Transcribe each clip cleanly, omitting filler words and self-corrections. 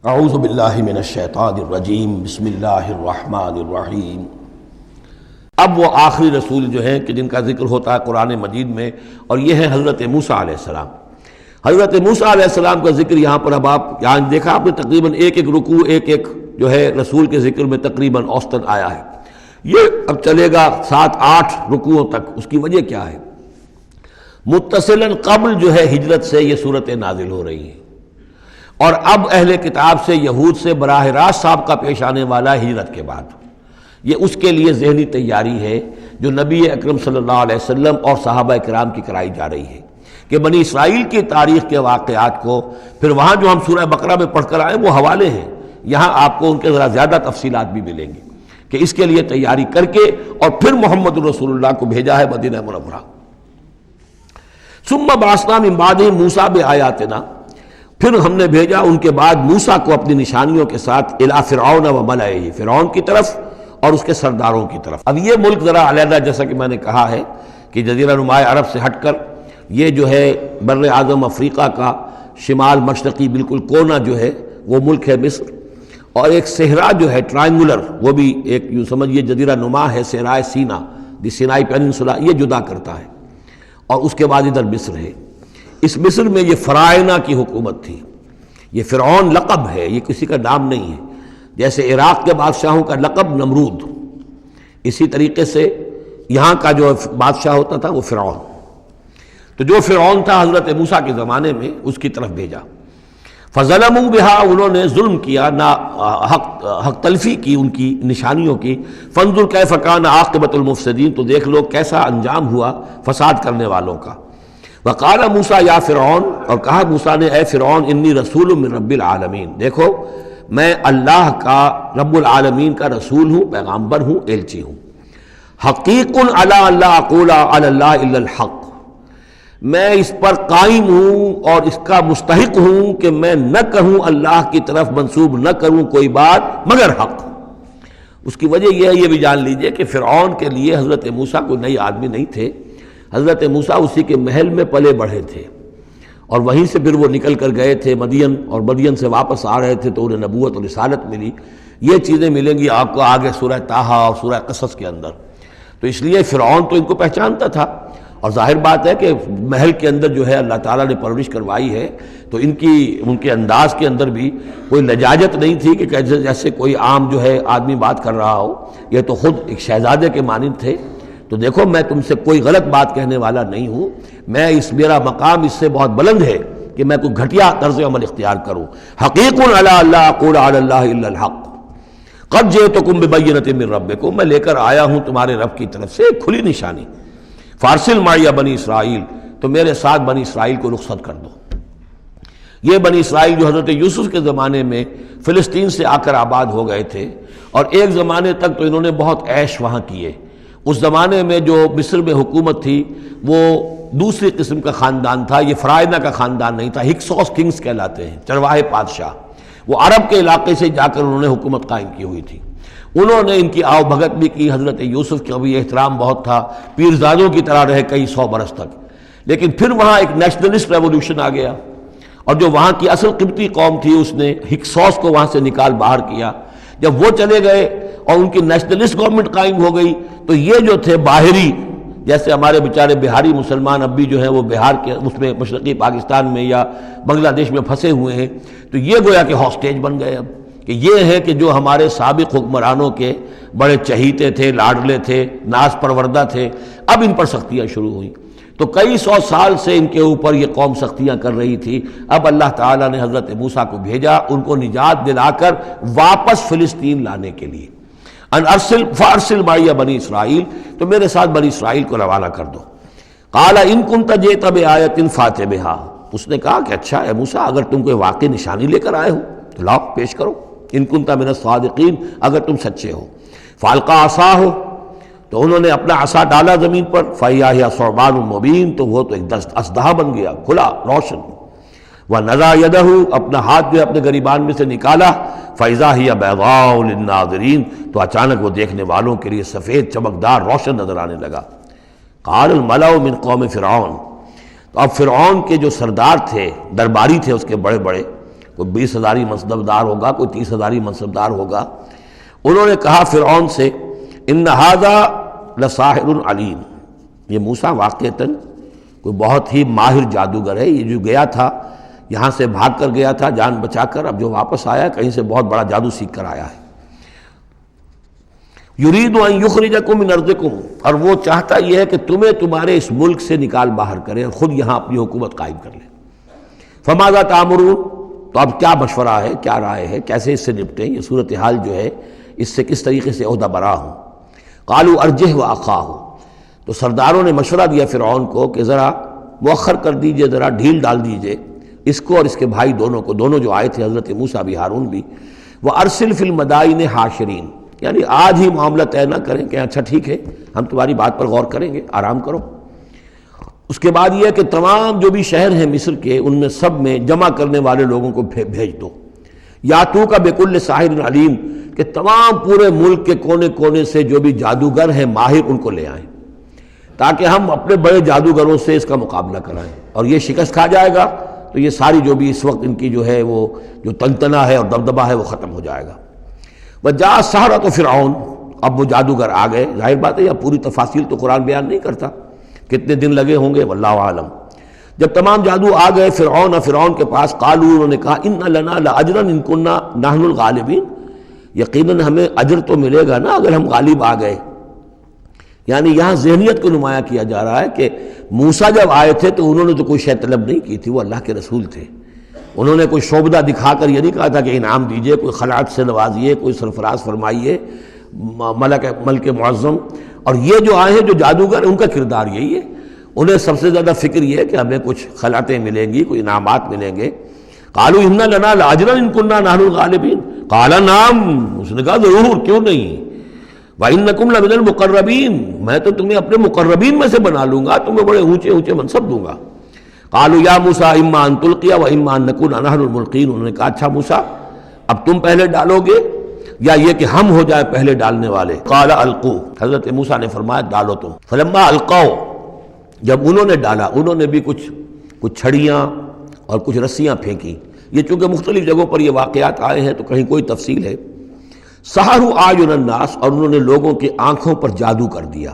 اعوذ باللہ من الشیطان الرجیم بسم اللہ الرحمن الرحیم۔ اب وہ آخری رسول جو ہیں کہ جن کا ذکر ہوتا ہے قرآن مجید میں، اور یہ ہے حضرت موسیٰ علیہ السلام۔ حضرت موسیٰ علیہ السلام کا ذکر یہاں پر اب آپ یہاں دیکھا آپ نے تقریباً ایک رکوع ایک جو ہے رسول کے ذکر میں تقریباً اوسطاً آیا ہے۔ یہ اب چلے گا 7-8 رکوعوں تک۔ اس کی وجہ کیا ہے؟ متصلاً قبل جو ہے ہجرت سے یہ صورتیں نازل ہو رہی ہیں، اور اب اہل کتاب سے یہود سے براہ راست سابقہ پیش آنے والا ہے ہجرت کے بعد۔ یہ اس کے لیے ذہنی تیاری ہے جو نبی اکرم صلی اللہ علیہ وسلم اور صحابہ کرام کی کرائی جا رہی ہے کہ بنی اسرائیل کی تاریخ کے واقعات کو پھر وہاں جو ہم سورہ بقرہ میں پڑھ کر آئے وہ حوالے ہیں، یہاں آپ کو ان کے ذرا زیادہ تفصیلات بھی ملیں گی کہ اس کے لیے تیاری کر کے اور پھر محمد رسول اللہ کو بھیجا ہے مدینہ منورہ۔ ثم بعثنا من بعدہ موسیٰ بآیاتنا، پھر ہم نے بھیجا ان کے بعد موسیٰ کو اپنی نشانیوں کے ساتھ الی فرعون و ملئہ، فرعون کی طرف اور اس کے سرداروں کی طرف۔ اب یہ ملک ذرا علیحدہ، جیسا کہ میں نے کہا ہے کہ جزیرہ نما عرب سے ہٹ کر یہ جو ہے بر اعظم افریقہ کا شمال مشرقی بالکل کونا جو ہے وہ ملک ہے مصر، اور ایک صحرا جو ہے ٹرائنگولر، وہ بھی ایک یوں سمجھیے جزیرہ نما ہے، صحرائے سینا، دی سینائی پیننسولا، یہ جدا کرتا ہے، اور اس کے بعد ادھر مصر ہے۔ اس مصر میں یہ فرائنہ کی حکومت تھی۔ یہ فرعون لقب ہے، یہ کسی کا نام نہیں ہے، جیسے عراق کے بادشاہوں کا لقب نمرود، اسی طریقے سے یہاں کا جو بادشاہ ہوتا تھا وہ فرعون۔ تو جو فرعون تھا حضرت موسیٰ کے زمانے میں اس کی طرف بھیجا۔ فظلموا بہا، انہوں نے ظلم کیا، حق تلفی کی ان کی نشانیوں کی۔ فانظر کیف کان عاقبۃ المفسدین، تو دیکھ لو کیسا انجام ہوا فساد کرنے والوں کا۔ وقال موسیٰ یا فرعون، اور کہا موسیٰ نے اے فرعون انی رسول من رب العالمین، دیکھو میں اللہ کا رب العالمین کا رسول ہوں، پیغامبر ہوں، ایلچی ہوں۔ حقیق علی اللہ اقول علی اللہ الا الحق، میں اس پر قائم ہوں اور اس کا مستحق ہوں کہ میں نہ کہوں اللہ کی طرف منسوب نہ کروں کوئی بات مگر حق۔ اس کی وجہ یہ ہے، یہ بھی جان لیجئے کہ فرعون کے لیے حضرت موسیٰ کوئی نئی آدمی نہیں تھے۔ حضرت موسیٰ اسی کے محل میں پلے بڑھے تھے، اور وہیں سے پھر وہ نکل کر گئے تھے مدین، اور مدین سے واپس آ رہے تھے تو انہیں نبوت اور رسالت ملی۔ یہ چیزیں ملیں گی آپ کو آگے سورہ طٰہٰ اور سورہ قصص کے اندر۔ تو اس لیے فرعون تو ان کو پہچانتا تھا، اور ظاہر بات ہے کہ محل کے اندر جو ہے اللہ تعالیٰ نے پرورش کروائی ہے، تو ان کے انداز کے اندر بھی کوئی لجاجت نہیں تھی کہ جیسے کوئی عام جو ہے آدمی بات کر رہا ہو، یہ تو خود ایک شہزادے کے مانند تھے۔ تو دیکھو میں تم سے کوئی غلط بات کہنے والا نہیں ہوں، میرا مقام اس سے بہت بلند ہے کہ میں کوئی گھٹیا طرز عمل اختیار کروں۔ حقیق علی اللہ اقول علی اللہ الا الحق قد جئتکم ببینۃ من ربکم، میں لے کر آیا ہوں تمہارے رب کی طرف سے ایک کھلی نشانی۔ فارسل معی بنی اسرائیل، تو میرے ساتھ بنی اسرائیل کو رخصت کر دو۔ یہ بنی اسرائیل جو حضرت یوسف کے زمانے میں فلسطین سے آ کر آباد ہو گئے تھے، اور ایک زمانے تک تو انہوں نے بہت عیش وہاں کیے۔ اس زمانے میں جو مصر میں حکومت تھی وہ دوسری قسم کا خاندان تھا، یہ فرائنہ کا خاندان نہیں تھا، ہکسوس کنگز کہلاتے ہیں، چرواہے بادشاہ۔ وہ عرب کے علاقے سے جا کر انہوں نے حکومت قائم کی ہوئی تھی۔ انہوں نے ان کی آؤ بھگت بھی کی، حضرت یوسف کا بھی احترام بہت تھا، پیرزادوں کی طرح رہے کئی 100 برس تک۔ لیکن پھر وہاں ایک نیشنلسٹ ریولوشن آ گیا، اور جو وہاں کی اصل قبطی قوم تھی اس نے ہکسوس کو وہاں سے نکال باہر کیا۔ جب وہ چلے گئے اور ان کی نیشنلسٹ گورنمنٹ قائم ہو گئی، تو یہ جو تھے باہری، جیسے ہمارے بیچارے بہاری مسلمان اب بھی جو ہیں وہ بہار کے اس میں مشرقی پاکستان میں یا بنگلہ دیش میں پھنسے ہوئے ہیں، تو یہ گویا کہ ہاسٹیج بن گئے اب، کہ یہ ہے کہ جو ہمارے سابق حکمرانوں کے بڑے چہیتے تھے، لاڈلے تھے، ناز پروردہ تھے، اب ان پر سختیاں شروع ہوئیں۔ تو کئی 100 سال سے ان کے اوپر یہ قوم سختیاں کر رہی تھی۔ اب اللہ تعالیٰ نے حضرت موسیٰ کو بھیجا ان کو نجات دلا کر واپس فلسطین لانے کے لیے۔ ان ارسل فارسل معی بنی اسرائیل، تو میرے ساتھ بنی اسرائیل کو روانہ کر دو۔ قال ان کنت جئت بآیۃ فأت بہا، اس نے کہا کہ اچھا ہے موسیٰ، اگر تم کوئی واقعی نشانی لے کر آئے ہو تو لاؤ پیش کرو، ان کنت من الصادقین، اگر تم سچے ہو۔ فالقى عصاہ، تو انہوں نے اپنا عصا ڈالا زمین پر، فإذا هي ثعبان مبین، تو وہ تو ایک اژدہا بن گیا، کھلا روشن۔ وَنَزَعَ يَدَهُ، اپنا ہاتھ جو اپنے گریبان میں سے نکالا، فَإِذَا هِيَ بَيْضَاءُ لِلنَّاظِرِينَ، تو اچانک وہ دیکھنے والوں کے لیے سفید چمکدار روشن نظر آنے لگا۔ قال الملأ من قوم فرعون، تو اب فرعون کے جو سردار تھے، درباری تھے اس کے بڑے بڑے، کوئی 20,000 منصبدار ہوگا، کوئی 30,000 منصبدار ہوگا۔ انہوں نے کہا فرعون سے ان ھذا لساحر علیم، یہ موسیٰ واقعتاً کوئی بہت ہی ماہر جادوگر ہے، یہ جو گیا تھا یہاں سے بھاگ کر گیا تھا جان بچا کر، اب جو واپس آیا کہیں سے بہت بڑا جادو سیکھ کر آیا ہے۔ یرید ان یخرجکم من ارضکم، اور وہ چاہتا یہ ہے کہ تمہیں تمہارے اس ملک سے نکال باہر کرے اور خود یہاں اپنی حکومت قائم کر لے۔ فماذا تأمرون، تو اب کیا مشورہ ہے، کیا رائے ہے، کیسے اس سے نپٹیں، یہ صورتحال جو ہے اس سے کس طریقے سے عہدہ برا ہوں۔ قالوا ارجہ واخاہ، تو سرداروں نے مشورہ دیا فرعون کو کہ ذرا مؤخر کر دیجئے، ذرا ڈھیل ڈال دیجئے اس کو اور اس کے بھائی دونوں کو، دونوں جو آئے تھے حضرت موسیٰ بھی ہارون بھی۔ وَأَرْسِلْ فِي الْمَدَائِنِ حاشرین، یعنی آج ہی معاملہ طے نہ کریں کہ اچھا ٹھیک ہے ہم تمہاری بات پر غور کریں گے، آرام کرو۔ اس کے بعد یہ کہ تمام جو بھی شہر ہیں مصر کے ان میں سب میں جمع کرنے والے لوگوں کو بھیج دو، یاتوک بکل ساحر علیم، کہ تمام پورے ملک کے کونے کونے سے جو بھی جادوگر ہیں ماہر ان کو لے آئیں تاکہ ہم اپنے بڑے جادوگروں سے اس کا مقابلہ کرائیں، اور یہ شکست کھا جائے گا تو یہ ساری جو بھی اس وقت ان کی جو ہے وہ جو تنتنا ہے اور دبدبہ ہے وہ ختم ہو جائے گا۔ وجاء السحرۃ فرعون، اب وہ جادوگر آ گئے، ظاہر بات ہے یا پوری تفاصیل تو قرآن بیان نہیں کرتا کتنے دن لگے ہوں گے، واللہ عالم۔ جب تمام جادو آ گئے فرعون کے پاس، قالوا، انہوں نے کہا ان لنا لاجرا ان کنا نحن الغالبین، یقیناً ہمیں اجر تو ملے گا نا اگر ہم غالب آ گئے۔ یعنی یہاں ذہنیت کو نمایاں کیا جا رہا ہے کہ موسیٰ جب آئے تھے تو انہوں نے تو کوئی شے طلب نہیں کی تھی، وہ اللہ کے رسول تھے، انہوں نے کوئی شعبدہ دکھا کر یہ نہیں کہا تھا کہ انعام دیجئے، کوئی خلعت سے نوازیے، کوئی سرفراز فرمائیے، ملک معظم۔ اور یہ جو آئے ہیں جو جادوگر ان کا کردار یہی ہے، انہیں سب سے زیادہ فکر یہ ہے کہ ہمیں کچھ خلعتیں ملیں گی، کوئی انعامات ملیں گے۔ قالوا ان لنا لاجرا ان كنا نحن الغالبین، قال نعم، اس نے کہا ضرور، کیوں نہیں، وَإِنَّكُمْ لَمِنَ الْمُقَرَّبِينَ، میں تو تمہیں اپنے مقربین میں سے بنا لوں گا، تمہیں بڑے اونچے اونچے منصب دوں گا۔ قالوا یا موسیٰ اما ان تلقی واما ان نکون نحن الملقین، انہوں نے کہا اچھا موسیٰ اب تم پہلے ڈالو گے یا یہ کہ ہم ہو جائے پہلے ڈالنے والے۔ قال القوا، حضرت موسیٰ نے فرمایا ڈالو تم۔ فلما القوا، جب انہوں نے ڈالا، انہوں نے بھی کچھ چھڑیاں اور کچھ رسیاں پھینکی، یہ چونکہ مختلف جگہوں پر یہ واقعات آئے ہیں تو کہیں کوئی تفصیل ہے۔ سحروا اعین الناس، اور انہوں نے لوگوں کی آنکھوں پر جادو کر دیا،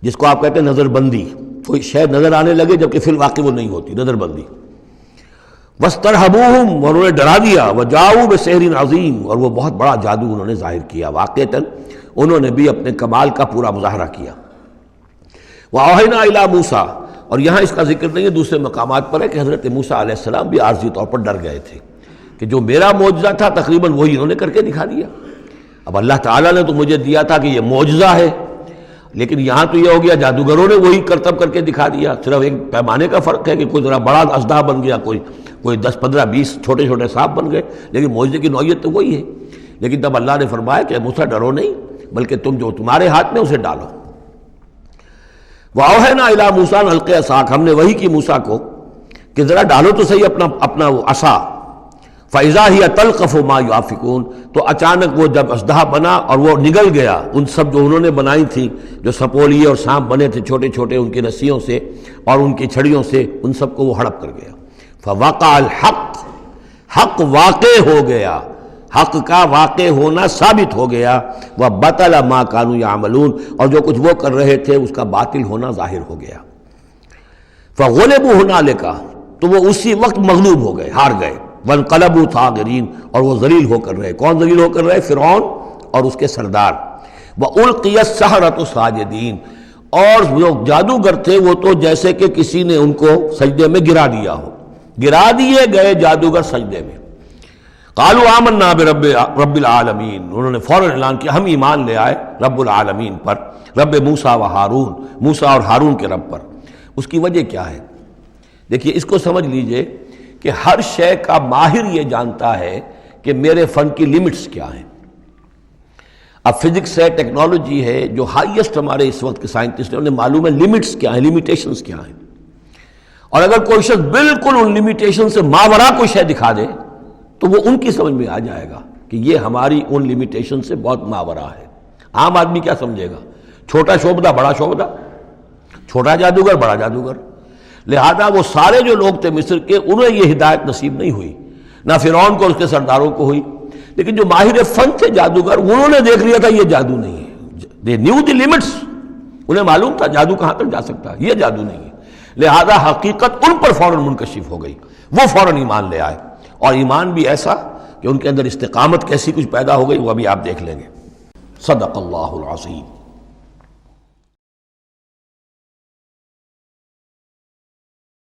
جس کو آپ کہتے ہیں نظر بندی، کوئی شے نظر آنے لگے جبکہ فی الواقع وہ نہیں ہوتی، نظر بندی۔ واسترہبوہم، اور انہوں نے ڈرا دیا، وجاؤوا بسحر عظیم، اور وہ بہت بڑا جادو انہوں نے ظاہر کیا، واقعتاً انہوں نے بھی اپنے کمال کا پورا مظاہرہ کیا۔ وأوحینا الی موسیٰ، اور یہاں اس کا ذکر نہیں ہے، دوسرے مقامات پر ہے کہ حضرت موسیٰ علیہ السلام بھی عارضی طور پر ڈر گئے تھے کہ جو میرا معجزہ تھا تقریباً وہی انہوں نے کر کے دکھا دیا۔ اب اللہ تعالیٰ نے تو مجھے دیا تھا کہ یہ معجزہ ہے، لیکن یہاں تو یہ ہو گیا جادوگروں نے وہی کرتب کر کے دکھا دیا، صرف ایک پیمانے کا فرق ہے کہ کوئی ذرا بڑا اژدہا بن گیا، کوئی 10 15 20 چھوٹے چھوٹے سانپ بن گئے، لیکن معجزے کی نوعیت تو وہی ہے۔ لیکن تب اللہ نے فرمایا کہ موسیٰ ڈرو نہیں، بلکہ تم جو تمہارے ہاتھ میں اسے ڈالو۔ وَأَوْحَيْنَا إِلَىٰ مُوسَىٰ أَنْ أَلْقِ عَصَاكَ، ہم نے وہی کی موسیٰ کو کہ ذرا ڈالو تو صحیح اپنا وہ عصا۔ فَإِذَا هِيَ تَلْقَفُ مَا يَأْفِكُونَ، تو اچانک وہ جب اژدہا بنا اور وہ نگل گیا ان سب جو انہوں نے بنائی تھی، جو سپولیے اور سانپ بنے تھے چھوٹے چھوٹے ان کی رسیوں سے اور ان کی چھڑیوں سے، ان سب کو وہ ہڑپ کر گیا۔ فَوَقَعَ الْحَقُّ، حق واقع ہو گیا، حق کا واقع ہونا ثابت ہو گیا۔ وَبَطَلَ مَا كَانُوا يَعْمَلُونَ، اور جو کچھ وہ کر رہے تھے اس کا باطل ہونا ظاہر ہو گیا۔ فَغُلِبُوا هُنَالِكَ، تو وہ اسی وقت مغلوب ہو گئے، ہار گئے۔ وَانْقَلَبُوا صَاغِرِينَ، اور وہ ذلیل ہو کر رہے۔ کون ذلیل ہو کر رہے؟ فرعون اور اس کے سردار۔ وَأُلْقِيَ السَّحَرَةُ سَاجِدِينَ، اور جو جادوگر تھے وہ تو جیسے کہ کسی نے ان کو سجدے میں گرا دیا ہو، گرا دیے گئے جادوگر سجدے میں۔ قالوا آمنا برب العالمین، انہوں نے فوراً اعلان کیا ہم ایمان لے آئے رب العالمین پر، رب موسیٰ و ہارون، موسیٰ اور ہارون کے رب پر۔ اس کی وجہ کیا ہے؟ دیکھیے اس کو سمجھ لیجئے کہ ہر شے کا ماہر یہ جانتا ہے کہ میرے فن کی لیمٹس کیا ہیں۔ اب فزکس ہے، ٹیکنالوجی ہے، جو ہائیسٹ ہمارے اس وقت کے سائنٹسٹ ہیں انہیں معلوم ہے لیمٹس کیا ہیں، لیمیٹیشنز کیا ہیں، اور اگر کوئی شخص بالکل ان لیمیٹیشن سے ماوراء کوئی شے دکھا دے تو وہ ان کی سمجھ میں آ جائے گا کہ یہ ہماری ان لیمیٹیشن سے بہت ماوراء ہے۔ عام آدمی کیا سمجھے گا؟ چھوٹا شعبدہ بڑا شعبدہ، چھوٹا جادوگر بڑا جادوگر۔ لہذا وہ سارے جو لوگ تھے مصر کے، انہیں یہ ہدایت نصیب نہیں ہوئی، نہ فرعون کو اور اس کے سرداروں کو ہوئی. لیکن جو ماہر فن تھے جادوگر، انہوں نے دیکھ لیا تھا یہ جادو نہیں ہے. دے نیو دی لمٹس، انہیں معلوم تھا جادو کہاں تک جا سکتا ہے، یہ جادو نہیں ہے. لہذا حقیقت ان پر فوراً منکشف ہو گئی، وہ فوراً ایمان لے آئے. اور ایمان بھی ایسا کہ ان کے اندر استقامت کیسی کچھ پیدا ہو گئی، وہ ابھی آپ دیکھ لیں گے. صدق اللہ العظیم.